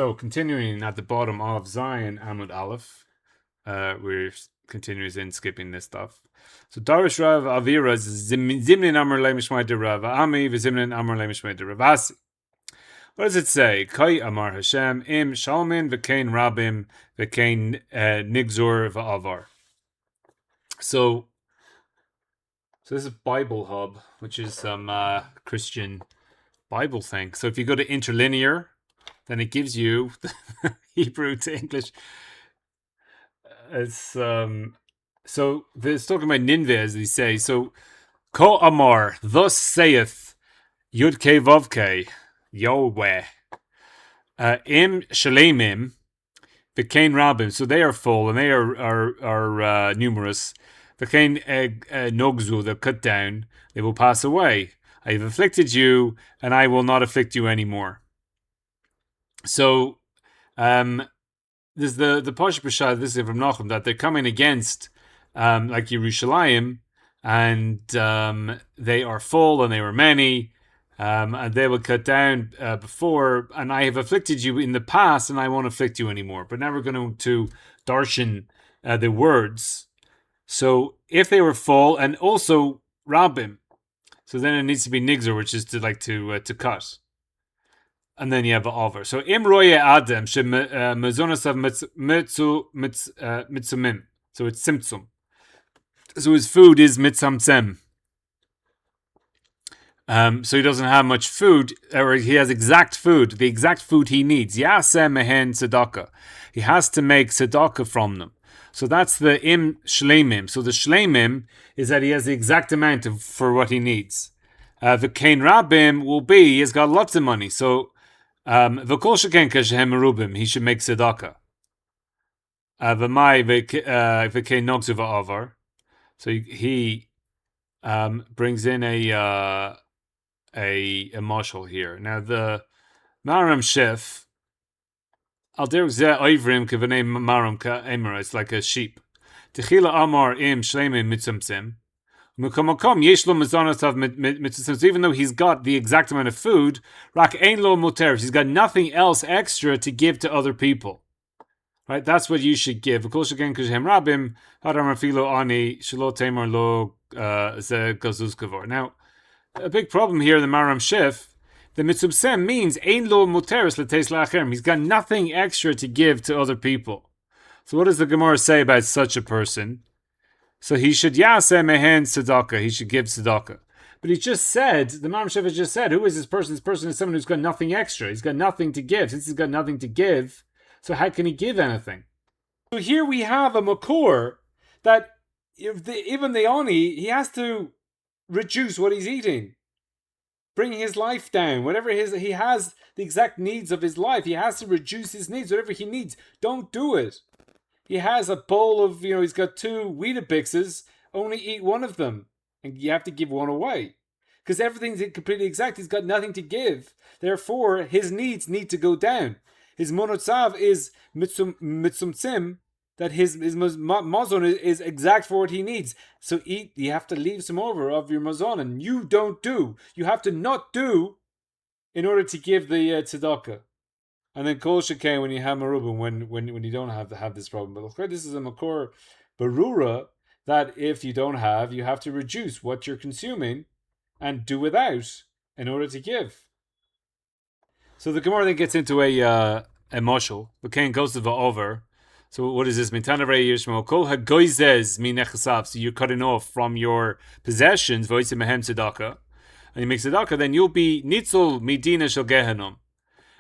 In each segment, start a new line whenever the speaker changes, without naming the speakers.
So continuing at the bottom of Zion, Amud Aleph, we're continuing in skipping this stuff. So Darish Rav Avira Zimnin Amr Lemishmai de Rav Ami V'Zimnin Amr Lemishmai de Rav Asi. What does it say? Kai Amar Hashem Im Shalmin V'Kain Rabim V'Kain Nigzor V'Avar. So this is Bible Hub, which is some Christian Bible thing. So if you go to interlinear, then it gives you Hebrew to English. It's so it's talking about Nineveh, as they say. So Ko Amar, thus saith Yud Ke Vav Ke Yahweh Im Shalemim V'Kain Rabim. So they are full and they are numerous. V'Kain Nogzu, they're cut down. They will pass away. I have afflicted you, and I will not afflict you anymore. So, there's the Pasha Pashad, this is from Nachum, that they're coming against, like Yerushalayim, and they are full and they were many, and they will cut down before, and I have afflicted you in the past, and I won't afflict you anymore. But now we're going to darshan the words. So, if they were full, and also Rabim, so then it needs to be Nigzer, which is to cut. And then you have an over. So Imroye Adam she mezonasav mitzumim. So it's simtsum. So his food is mitzamtzem. So he doesn't have much food, or he has exact food, the exact food he needs. Yaseh mehen tzedaka. He has to make tzedaka from them. So that's the im shleimim. So the shleimim is that he has the exact amount for what he needs. The kain rabim will be, he has got lots of money. So v'kol sheken kashem merubim, he should make tzedaka. V'mai v'kain nogzu v'avar. So he brings in a mashal here. Now the Maram Shef, al derek zeh oivrim kevnei Maram ka'emera, it's like a sheep. Techila amar im shleimim mitzamtzim. So even though he's got the exact amount of food, he's got nothing else extra to give to other people. Right? That's what you should give. Now, a big problem here in the Maram Shef, the mitzubsem means ein lo muteris l'teis la'acherim. He's got nothing extra to give to other people. So what does the Gemara say about such a person? So he should yaseh mehen tzedakah. He should give tzedakah. But he just said, the Maram Sheva just said, who is this person? This person is someone who's got nothing extra. He's got nothing to give. Since he's got nothing to give, so how can he give anything? So here we have a makor that even the oni, he has to reduce what he's eating, bringing his life down. Whatever he has the exact needs of his life, he has to reduce his needs. Whatever he needs, don't do it. He has a bowl of, he's got 2 Weetabixes, only eat one of them. And you have to give one away. Because everything's completely exact. He's got nothing to give. Therefore, his needs need to go down. His monotzav is mitzumtzim, that his mazon is exact for what he needs. So you have to leave some over of your mazon. And you don't do. You have to not do in order to give the tzedakah. And then kol shekei when you have merubim, when you don't have to have this problem. But this is a makor barura that if you don't have, you have to reduce what you're consuming and do without in order to give. So the Gemara then gets into a moshel. The Cain goes to the over. So what is this? Mintanarei yishmo kol hagoizes mi nechasav. So you're cutting off from your possessions. Voice mehem tzedakah, and you make tzedakah. Then you'll be nitzol midina shel gehenom.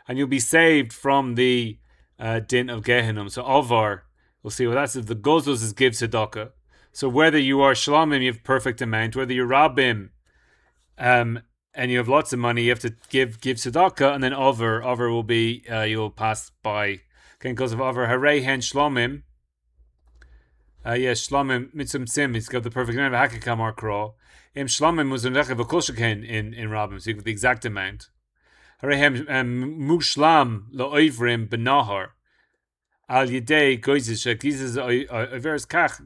And you'll be saved from the din of Gehinnom. So Avar, we'll see what that's. If the Gozos is give tzedakah. So whether you are Shalomim, you have perfect amount. Whether you're Rabim, and you have lots of money, you have to give tzedakah. And then Avar will be, you'll pass by. Okay, because of Avar, Harei hen Shlomim. Yes, Shlomim mitzumtzim, he's got the perfect amount. Hakakam arkro. Im Shlomim was in Rabim, so you have the exact amount. Mushlam lo'ivrim benahar al yedei goizes shekizes averes kach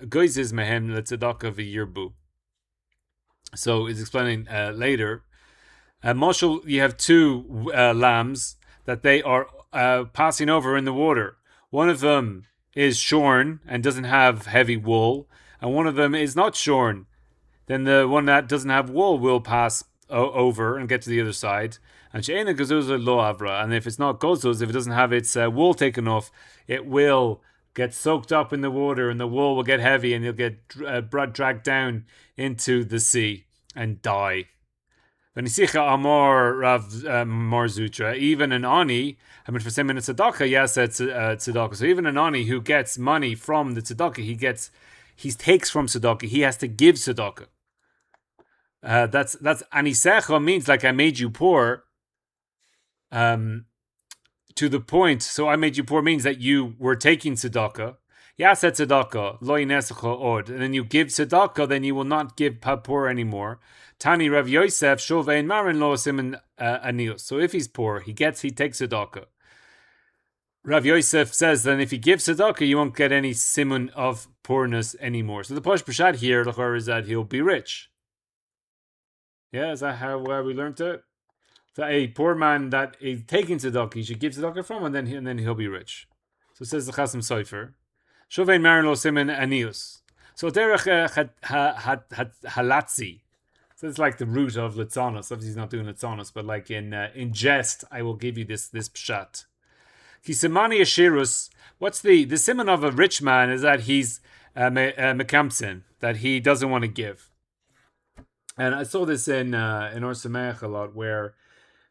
goizes mehem letzedaka v'yirbu. So it's explaining later. Moshel, you have 2 lambs that they are passing over in the water. One of them is shorn and doesn't have heavy wool, and one of them is not shorn. Then the one that doesn't have wool will pass over and get to the other side. And she'ena gazuzah lo avra. And if it's not gozuz, if it doesn't have its wool taken off, it will get soaked up in the water, and the wool will get heavy, and you'll get dragged down into the sea and die. V'nisicha amor Rav Mor Zutra. Even an ani, I mean, for 7 minutes tzedakah, yes, it's tzedakah. So even an ani who gets money from the tzedakah, he takes from tzedakah. He has to give tzedakah. That's anisecha means like I made you poor. To the point, so I made you poor means that you were taking tzedakah. Yaset tzedakah, lo yinesecha od. And then you give tzedakah, then you will not give poor anymore. Tani Rav Yosef, shov ein marin lo siman anius. So if he's poor, he takes tzedakah. Rav Yosef says then if he gives tzedakah, you won't get any siman of poorness anymore. So the posh pshat here, l'chor, is that he'll be rich. Yeah, is that how we learned it? So a poor man that is taking tzedakah, he should give tzedakah from, and then he'll be rich. So it says the Chasam Sofer, Shovein Marin lo siman anius. So derech halatzi. So it's like the root of litzanos. Obviously, he's not doing litzanos, but like in jest, I will give you this pshat. Kisimani ashirus. What's the siman of a rich man is that he's mekamtsin, that he doesn't want to give. And I saw this in Or Sameach a lot, where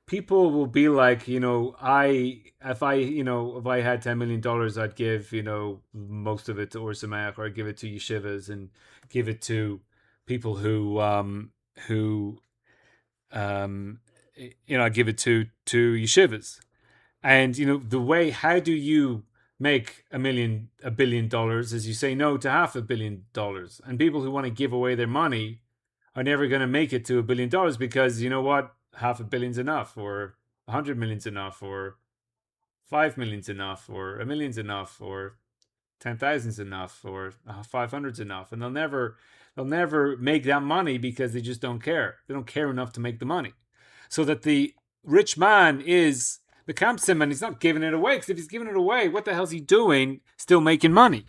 people will be like, if I had $10 million, I'd give, most of it to Or Sameach, or I'd give it to yeshivas and give it to people who I'd give it to yeshivas. And the way, how do you make $1 billion is you say no to $500 million. And people who want to give away their money are never going to make it to $1 billion, because you know what, $500 million's enough, or 100 million's enough, or 5 million's enough, or 1 million's enough, or 10,000's enough, or 500's enough, and they'll never make that money because they just don't care. They don't care enough to make the money. So that the rich man is the kampsim, and he's not giving it away, because if he's giving it away, what the hell's he doing? Still making money.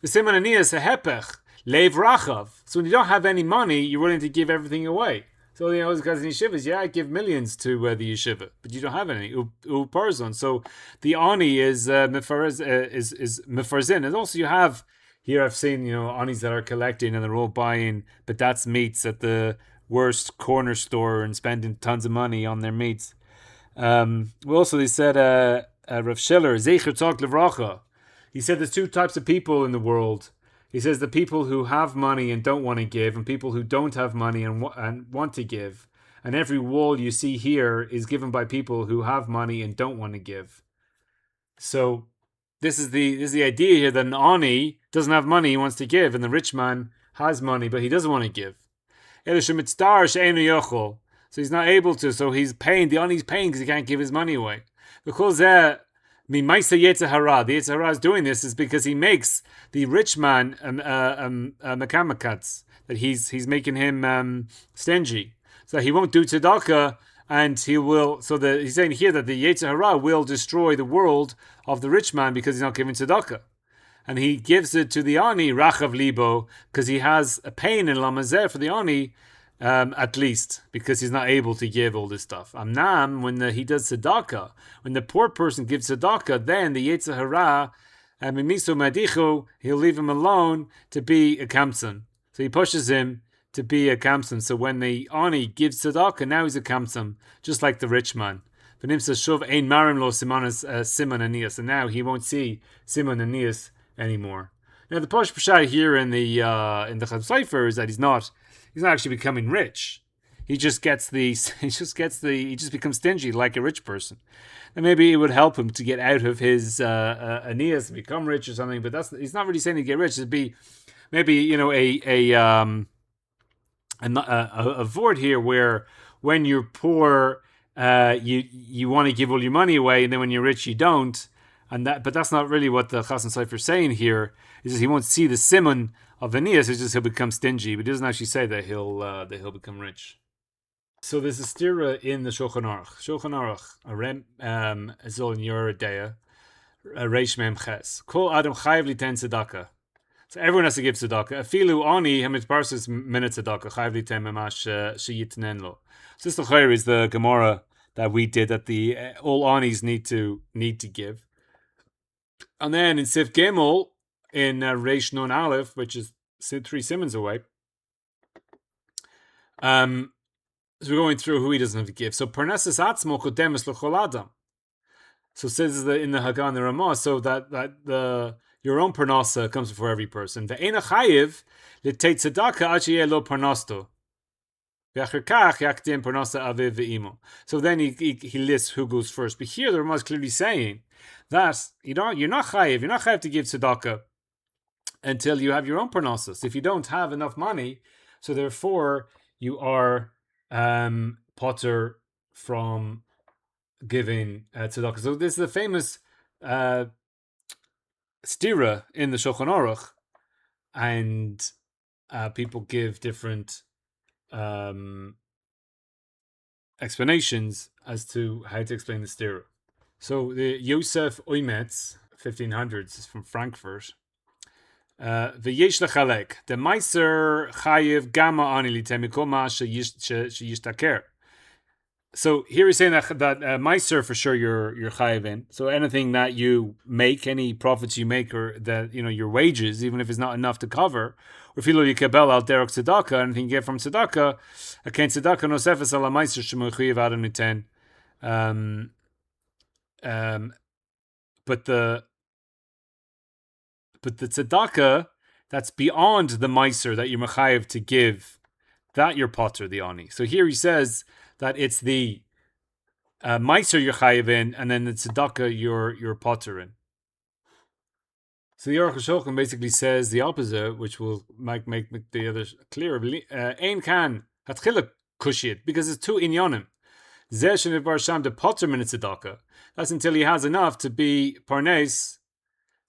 The siman anias a hepech. Leiv rachav. So when you don't have any money, you're willing to give everything away. So those guys in yeshivas, I give millions to the yeshiva, but you don't have any. Uparzon. So the ani is mefarzin, and also you have here. I've seen anis that are collecting and they're all buying, but that's meats at the worst corner store and spending tons of money on their meats. Also, they said Rav Schiller Zecher Tzak Levracha. He said there's two types of people in the world. He says the people who have money and don't want to give, and people who don't have money and want to give. And every wall you see here is given by people who have money and don't want to give. So this is the idea here, that an ani doesn't have money, he wants to give, and the rich man has money but he doesn't want to give. So he's not able to. So he's paying. The ani's paying because he can't give his money away. Because the Yetzer Hara is doing this is because he makes the rich man mekamakatz, that he's making him stingy, so he won't do tzedakah, and he will. So he's saying here that the Yetzer Hara will destroy the world of the rich man because he's not giving tzedakah, and he gives it to the ani rachav libo because he has a pain in lamazeh for the ani. At least, because he's not able to give all this stuff. Amnam, when he does tzedakah, when the poor person gives tzedakah, then the Yetzer Hara, mimiso madichu, he'll leave him alone to be a kamson. So he pushes him to be a kamson. So when the ani gives tzedakah, now he's a kamson, just like the rich man. V'nim says shuv ein marim lo siman anias, and now he won't see siman anias anymore. Now the posh pshat here in the Chasam Sofer is that he's not actually becoming rich. He just becomes stingy like a rich person. And maybe it would help him to get out of his anias and become rich or something, but he's not really saying to get rich. It'd be maybe a vort here where when you're poor you want to give all your money away, and then when you're rich you don't. But that's not really what the Chasam Sofer is saying here. Is that he won't see the siman of anias. It's just he'll become stingy, but he doesn't actually say that he'll become rich. So there's a stira in the Shulchan Aruch. Shulchan Aruch, a rem zol in your daya, a reish mem ches. Kol adam chayav liten tzedakah. So everyone has to give tzedakah. Afilu ani hamit parses minute tzedakah chayav liten mamash sheyitnen lo. So this l'chayr is the Gemara that we did that the all anis need to give. And then in Sif Gimel in Reish Nun Aleph, which is 3 simons away, so we're going through who he doesn't have to give. So Parnassus Atzmo Chodemus L'chol Adam. So it says in the Hagan the Ramah, so that the your own parnasa comes before every person. Ve'ena chayiv l'teit tzedakah ad sheyeh lo parnasto. Ve'acher kach yakdim parnasa aviv ve'imo. So then he lists who goes first. But here the Ramah is clearly saying that you're not chayiv to give tzedakah until you have your own parnasa. So if you don't have enough money, so therefore you are potter from giving tzedakah. So this is the famous stira in the Shulchan Aruch, and people give different explanations as to how to explain the stira. So the Yosef Oimetz, 1500s, is from Frankfurt. V'yesh lechalek the meiser chayiv gamma ani litem mikol ma sheyishtaker. So here he's saying that meiser for sure you're chayiv in. So anything that you make, any profits you make, or that your wages, even if it's not enough to cover, or filo yikabel al derek tzedakah, anything you get from tzedakah, again tzedakah nosefes ala meiser shemochayiv adam niten. But the tzedakah that's beyond the meiser that you're mechayiv to give, that you're potter the ani. So here he says that it's the meiser you're chayiv in, and then the tzedakah you're potter in. So the Aruch HaShulchan basically says the opposite, which will make the others clearer. Ein kan hatchila kushit, because it's two inyanim. Zeh shenivar sham de potter min tzedakah. That's until he has enough to be parnes.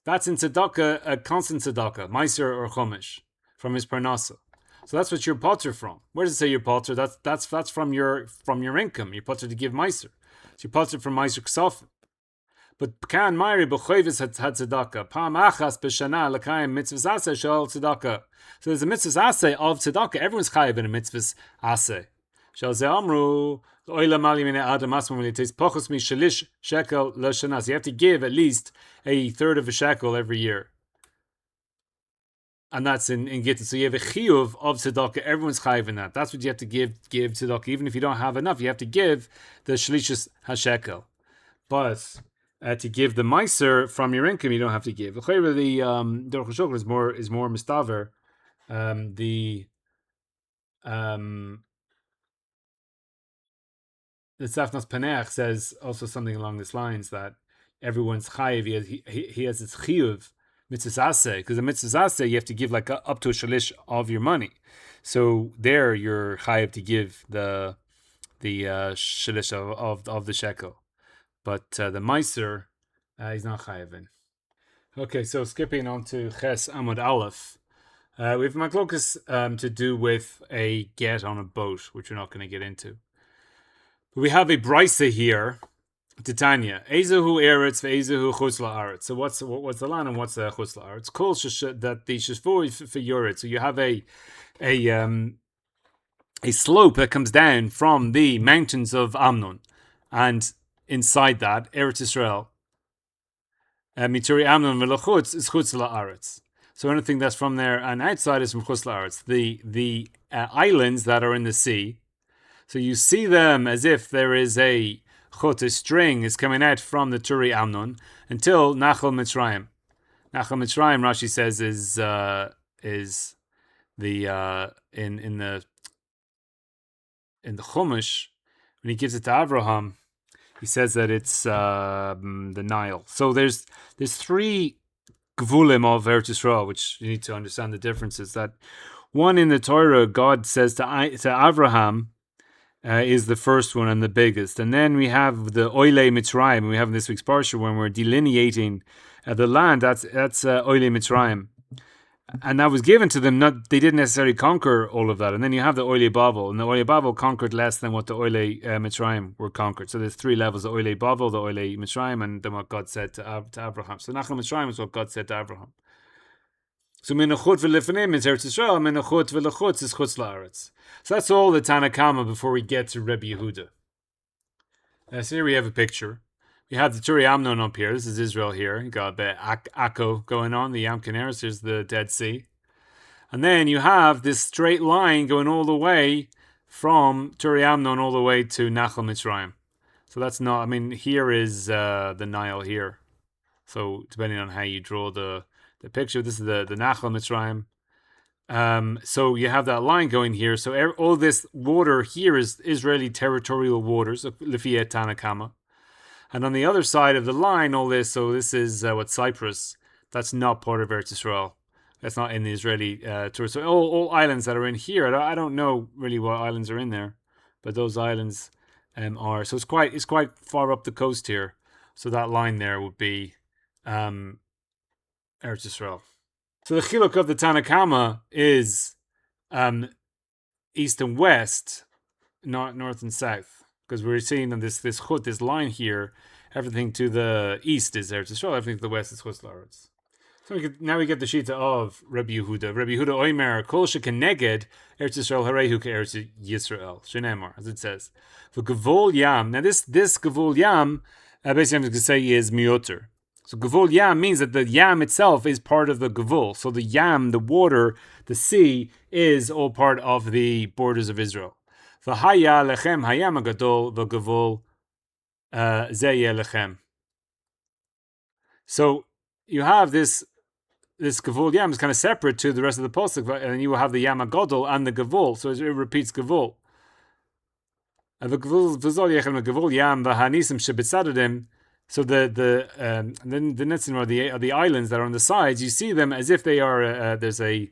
That's in tzedakah, a constant tzedakah, meiser or chumash, from his parnasa. So that's what you're potter from. Where does it say you're potter? That's from your income. You're potter to give meiser. So you're potter from meiser ksaf. But kan meiri b'choyvis had tzedakah. Pam achas b'shana l'kayim mitzvahs aseh shal tzedakah. So there's a mitzvahs aseh of tzedakah. Everyone's chayiv in a mitzvahs aseh. Shal ze amru oila mali min adam asmum it takes pochus mi shalish shekel l'shana. So you have to give at least a third of a shekel every year, and that's in Gittin. So you have a chiyuv of tzedakah. Everyone's chayiv in that. That's what you have to give tzedakah. Even if you don't have enough, you have to give the shalishus hashekel. But to give the meiser from your income, you don't have to give. The Aruch HaShulchan is more mistaver. The Tzafnas Paneach says also something along these lines, that everyone's chayiv, he has his chiyuv mitzvahs aseh, because the mitzvahs aseh you have to give like up to a shalish of your money. So there you're chayiv to give the shalish of the shekel, but the meiser he's not chayiv in. Okay, so skipping on to Ches Amud Aleph, we have maklokas to do with a get on a boat, which we're not going to get into. But we have a brisa here, Titania. Ezehu eretz ve'ezehu chutz la'aretz. So what's the land and what's the chutz la'aretz? Kol that the sheshvu for yoretz. So you have a slope that comes down from the mountains of Amnon, and inside that Eretz Yisrael. Mituri Amnon v'lachutz is chutz la'aretz. So anything that's from there and outside is from chutz la'aretz. The islands that are in the sea. So you see them as if there is a string is coming out from the Turi Amnon until Nachal Mitzrayim. Nachal Mitzrayim, Rashi says, is the in the Chumash, when he gives it to Abraham, he says that it's the Nile. So there's 3 gvulim of Eretz Yisrael, which you need to understand the differences. That one in the Torah, God says to Abraham, is the first one and the biggest. And then we have the Oile Mitzrayim. We have in this week's parsha when we're delineating the land. That's Oile Mitzrayim. And that was given to them. They didn't necessarily conquer all of that. And then you have the Oile Bavel, and the Oile Bavel conquered less than what the Oile Mitzrayim were conquered. So there's three levels: the Oile Bavel, the Oile Mitzrayim, and then what God said to Abraham. So Nachal Mitzrayim is what God said to Abraham. So Menachut v'Lefnim is Eretz Yisrael, Menachut v'Lechutz is Chutz La'aretz. So that's all the Tanakama before we get to Rebbe Yehuda. So here we have a picture. We have the Turi Amnon up here. This is Israel here. You got the Akko going on, the Yam Kineres. Here's the Dead Sea. And then you have this straight line going all the way from Turi Amnon all the way to Nachal Mitzrayim. So that's not, I mean, here is the Nile here. So depending on how you draw the picture, this is the Nachal Mitzrayim. So you have that line going here. So all this water here is Israeli territorial waters, Lefiyat Tanakama. And on the other side of the line, all this, so this is Cyprus. That's not part of Eretz Yisrael. That's not in the Israeli tour. So all islands that are in here, I don't know really what islands are in there, but those islands are. So it's quite far up the coast here. So that line there would be Eretz Yisrael. So the chiluk of the Tanakama is east and west, not north and south. Because we're seeing on this chut, this line here, everything to the east is Eretz Yisrael, everything to the west is Chutz La'aretz. So now we get the shita of Rabbi Yehuda. Rabbi Yehuda Oimer Kol Shekeneged Eretz Yisrael Harehu Eretz Yisrael Shenemar, as it says. For Gevol Yam. Now this Gevol Yam, basically I'm going to say is Mioter. So Gevol Yam means that the Yam itself is part of the Gevol. So the Yam, the water, the sea, is all part of the borders of Israel. V'haya lechem hayam agadol v'gavol zeh lechem. So you have this gavol yam is kind of separate to the rest of the pasuk, and you will have the yam agadol and the gavol. So it repeats gavol. V'gavol v'zol yechem gavol yam v'hanisim shebetzadadim. So then the netzim are the islands that are on the sides. You see them as if they are. There's a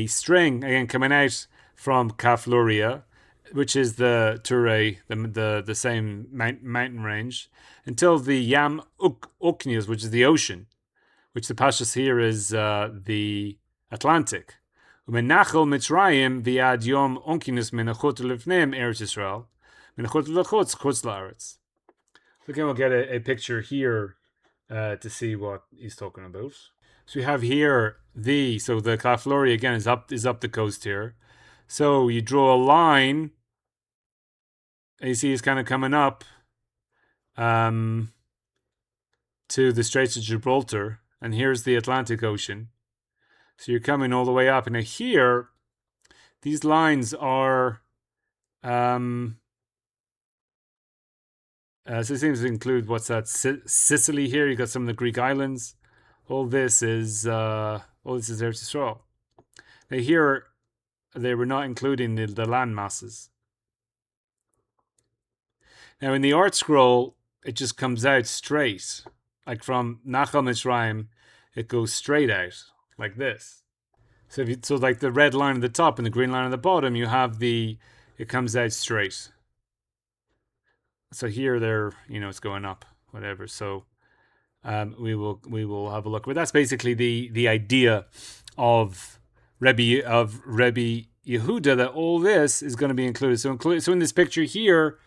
string again coming out from Kafluria, which is the Ture, the same mountain range, until the Yam Uknius, which is the ocean, which the Pashas here is the Atlantic. Umenachel Mitzrayim v'ad Yom Onkinus menachot lefnim Eretz Yisrael, menachot lechutz chutz la'aretz. So again, we'll get a picture here to see what he's talking about. So we have here the Kaflori again is up the coast here. So you draw a line. You see it's kind of coming up to the Straits of Gibraltar, and here's the Atlantic Ocean. So you're coming all the way up, and now here, these lines are. So it seems to include what's that? Sicily here. You got some of the Greek islands. All this is Eretz Yisrael. Now here, they were not including the land masses. Now in the art scroll, it just comes out straight, like from Nachal Mitzrayim, it goes straight out like this. So like the red line at the top and the green line at the bottom, you have it comes out straight. So here it's going up, whatever. So we will have a look. But that's basically the idea of Rebbe Yehuda, that all this is going to be included. So in this picture here.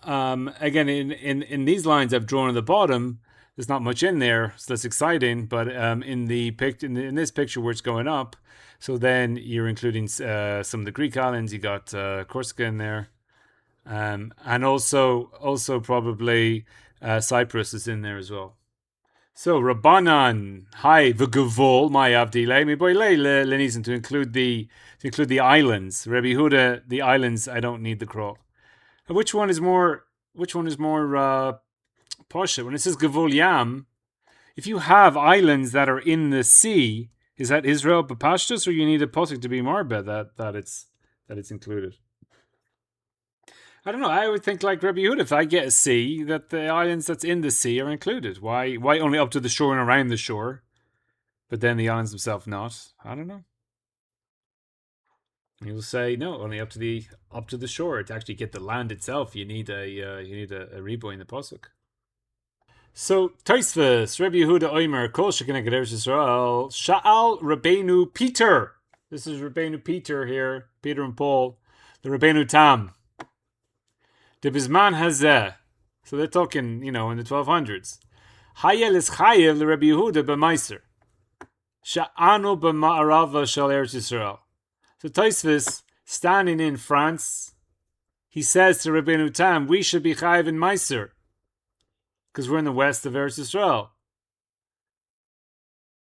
Again, in these lines I've drawn at the bottom, there's not much in there, so that's exciting. But in this picture where it's going up, so then you're including some of the Greek islands. You got Corsica in there, and also probably Cyprus is in there as well. So Rabbanan, hi v'gavol my avdilei mi boilei lenizim, to include the islands. Rabbi Yehuda, the islands, I don't need the crawl. Which one is more posha? When it says Gavol Yam, if you have islands that are in the sea, is that Israel b'pashtus, or you need a posuk to be marba that it's included? I don't know. I would think like Rabbi Yehuda, if I get a sea, that the islands that's in the sea are included. Why only up to the shore and around the shore, but then the islands themselves not? I don't know. You'll say no, only up to the shore. To actually get the land itself, you need a riboy in the pasuk. So Tosfos, Rabbi Yehuda Oimer, Kol Shekeneged Eretz Yisrael, Sha'al Rabbeinu Peter. This is Rabbeinu Peter here, Peter and Paul, the Rabbeinu Tam. The Bizman Hazeh. So they're talking, in the 1200s. Hayel is Chayev the Rabbi Yehuda b'Meiser. Sha'anu b'Ma'arava shel Eretz Yisrael. So Tosfos, standing in France, he says to Rabbeinu Tam, we should be Chayev in Meiser, because we're in the west of Eretz Yisrael.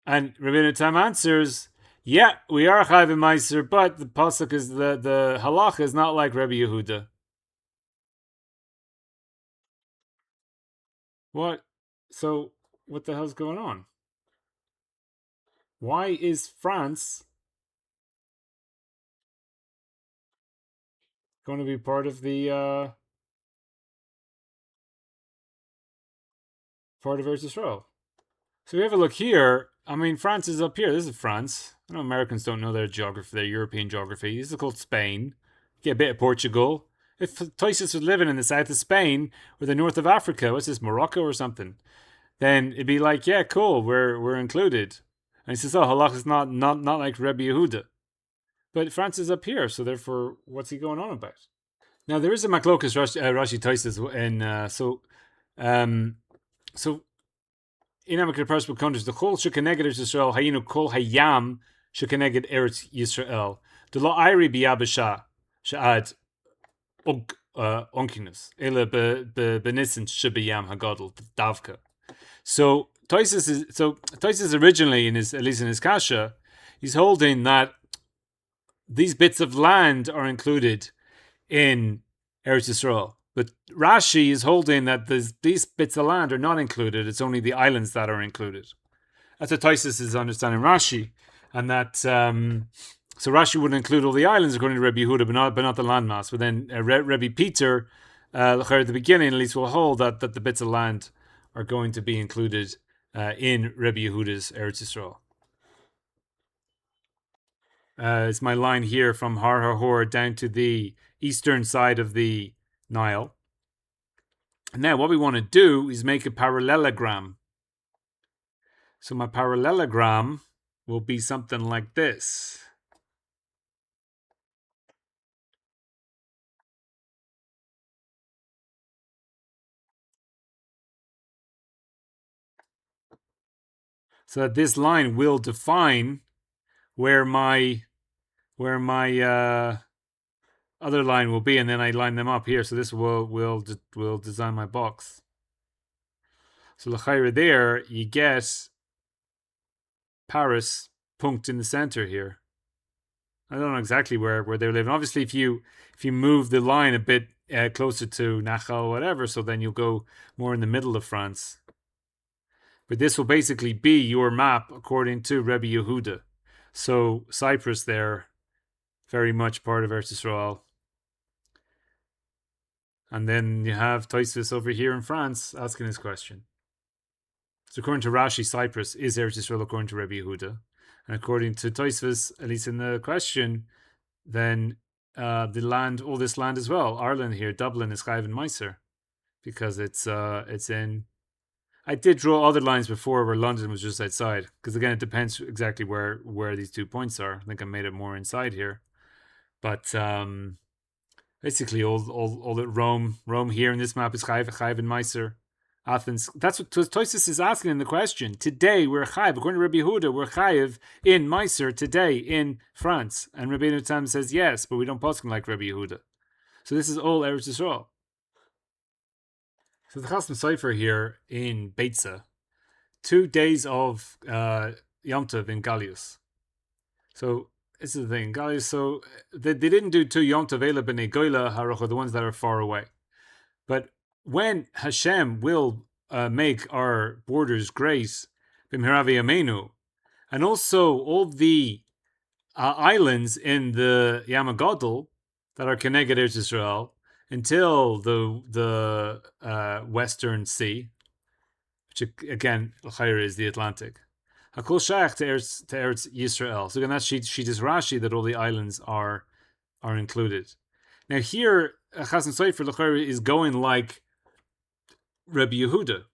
And Rabbeinu Tam answers, yeah, we are Chayev in Meiser, but the pasuk is the halacha is not like Rabbi Yehuda. What? So what the hell's going on? Why is France going to be part of the part of Eretz Yisrael? So we have a look here. I mean, France is up here. This is France. I know Americans don't know their geography, their European geography. This is called Spain. Get a bit of Portugal. If Toisus was living in the south of Spain or the north of Africa, what's this, Morocco or something, then it'd be like, yeah, cool, we're included. And he says, oh, halach is not like Rebbe Yehuda. But France is up here, so therefore, what's he going on about? Now there is a Maklokas Rashi Toisus, and so in Amakar Parshas Kondish, the Chol Shekeneged Eretz Yisrael Hayinu Kol Hayam Shekeneged Eretz Yisrael. The Lo Iri Biyabasha Sha'ad Onkinus Ele Benissen Shebiyam Hagadol Davka. So Toisus originally, at least in his kasha, he's holding that these bits of land are included in Eretz Yisrael. But Rashi is holding that these bits of land are not included. It's only the islands that are included. That's what Tosfos is understanding Rashi, and that so Rashi wouldn't include all the islands according to Rebbe Yehuda, but not the landmass. But then Rebbe Peter, at the beginning at least, will hold that the bits of land are going to be included in Rebbe Yehuda's Eretz Yisrael. It's my line here from Har Hor down to the eastern side of the Nile. Now what we want to do is make a parallelogram. So my parallelogram will be something like this. So that this line will define where my other line will be, and then I line them up here. So this will design my box. So l'chayra there you get Paris punct in the center here. I don't know exactly where they're living. Obviously, if you move the line a bit closer to Nachal or whatever, so then you'll go more in the middle of France. But this will basically be your map according to Rebbe Yehuda. So Cyprus there, very much part of Eretz Yisrael. And then you have Tosfos over here in France asking this question. So according to Rashi, Cyprus is Eretz Yisrael according to Rebbe Yehuda. And according to Tosfos, at least in the question, then the land, all this land as well, Ireland here, Dublin is Chayev and Meiser, because it's in. I did draw other lines before where London was just outside, because again it depends exactly where these 2 points are. I think I made it more inside here, but basically all the Rome here in this map is Chayev and Meiser. Athens. That's what Tosfos is asking in the question. Today we're Chayev. According to Rabbi Yehuda, we're Chayev in Meiser today in France. And Rabbi Tam says yes, but we don't paskin like Rabbi Yehuda. So this is all Eretz Yisrael. So the Chasam Sofer here in Bitzah, 2 days of Yom Tov in Galius. So this is the thing, Galius. So they didn't do 2 Yom Tov Eila b'nei Goyla Harocha, the ones that are far away, but when Hashem will make our borders great, b'miravi Yameinu, and also all the islands in the Yam HaGadol that are Keneged Eretz Yisrael until the Western Sea, which again l'chayra is the Atlantic. Hakol shayach to Eretz Yisrael. So again, that's she does Rashi that all the islands are included. Now here, Chasam Sofer l'chayra is going like Rebbe Yehuda.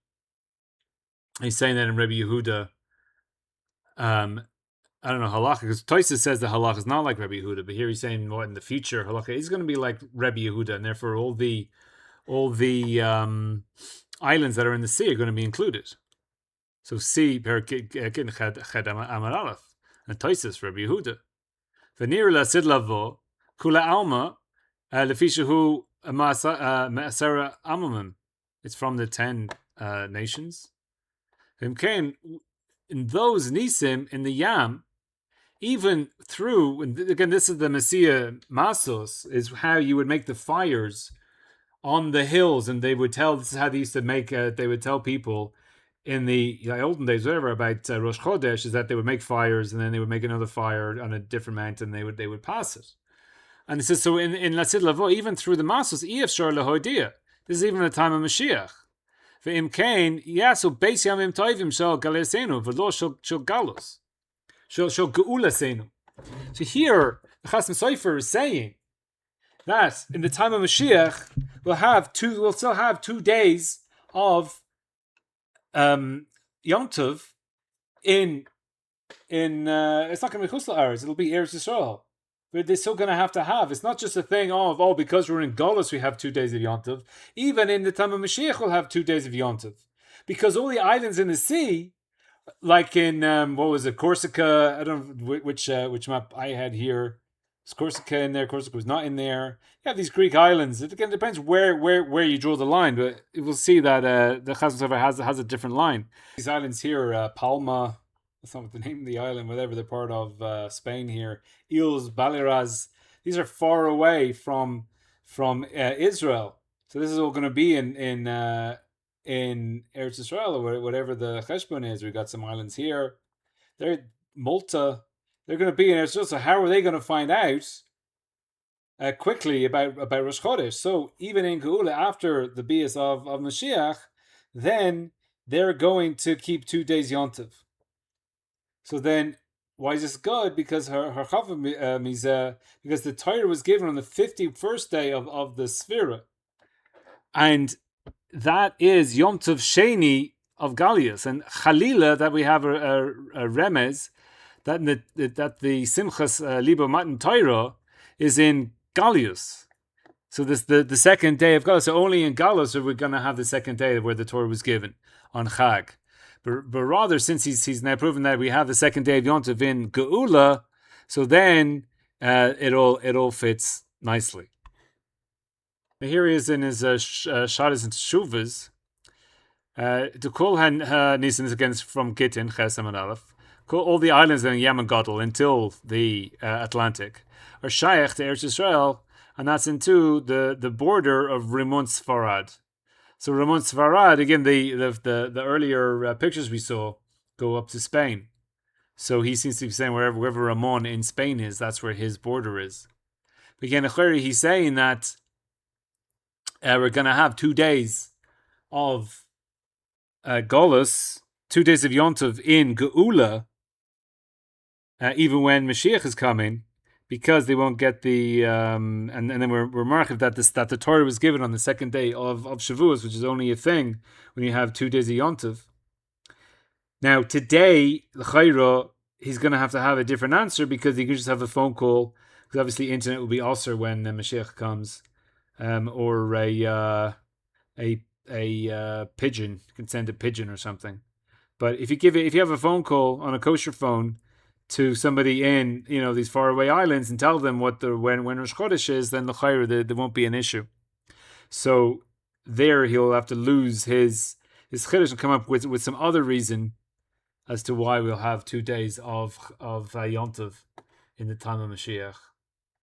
He's saying that in Rabbi Yehuda. I don't know halacha because Tosfos says that halacha is not like Rabbi Yehuda, but here he's saying what in the future halacha is going to be like Rabbi Yehuda, and therefore all the islands that are in the sea are going to be included. So sea per Gittin ched amar aleph and Tosfos Rabbi Yehuda. V'nir la sid lavo kula alma lefishahu ma'asera amamim. It's from the 10 nations. In those nisim in the yam, even through, and again, this is the Messiah Masos, is how you would make the fires on the hills, and they would tell, this is how they used to make, they would tell people in the olden days, whatever, about Rosh Chodesh, is that they would make fires, and then they would make another fire on a different mountain, they would pass it. And it says, so in Lasid Lavo, even through the Masos, Shor Lehodia, this is even the time of Mashiach. Ve'im kain, so Beis Yamim Toivim shel galesenu, v'lo shel galus. So here, the Chasam Sofer is saying that in the time of Mashiach, we'll still have 2 days of Yom Tov in it's not going to be Chusla hours, it'll be Eretz Yisrael. But they're still going to have. It's not just a thing of, because we're in Golus, we have 2 days of Yom Tov. Even in the time of Mashiach, we'll have 2 days of Yom Tov. Because all the islands in the sea, like in what was it, Corsica? I don't know which map I had here. Is Corsica in there? Corsica was not in there. You have these Greek islands. It again depends where you draw the line, but we'll see that the Chasam Sofer has a different line. These islands here, Palma. That's not what the name of the island, whatever they're part of Spain here. Ils, Baleares. These are far away from Israel. So this is all going to be in Eretz Yisrael or whatever the cheshbon is. We've got some islands here. Malta. They're going to be in Eretz Yisrael. So how are they going to find out quickly about Rosh Chodesh? So even in Geula, after the bias of Mashiach, then they're going to keep 2 days Yontiv. So then, why is this good? Because her Chava Mizah, because the Torah was given on the 51st day of the Sphira. And that is Yom Tov Sheni of Galius. And Chalila, that we have a remez, that the Simchas Libo Matan Torah is in Galius. So this the second day of Galius. So only in Galius are we going to have the second day where the Torah was given on Chag. But rather, since he's now proven that we have the second day of Yom Tov in Geula, so then it all fits nicely. Here he is in his Shadas and Shuvas. To call Nisan is again from Gittin, Ches and Aleph. Call all the islands in Yemen Gadol until the Atlantic are Shaykh to Eretz Yisrael, and that's into the border of Ramon Sfarad. So Ramon Sfarad, again, the earlier pictures we saw go up to Spain. So he seems to be saying wherever Ramon in Spain is, that's where his border is. But again, he's saying that we're going to have 2 days of Golus, 2 days of Yom Tov in Geula, even when Mashiach is coming, because they won't get the and then we're marked that the Torah was given on the second day of Shavuos, which is only a thing when you have 2 days of Yom Tov. Now today, l'chayra, he's going to have a different answer because he could just have a phone call, because obviously internet will be also when Mashiach comes, or a pigeon. You can send a pigeon or something. But if you have a phone call on a kosher phone to somebody in these faraway islands and tell them when Rosh Chodesh is, then l'chayra there won't be an issue. So there he'll have to lose his chiddush and come up with some other reason as to why we'll have 2 days of Yom Tov in the time of Mashiach.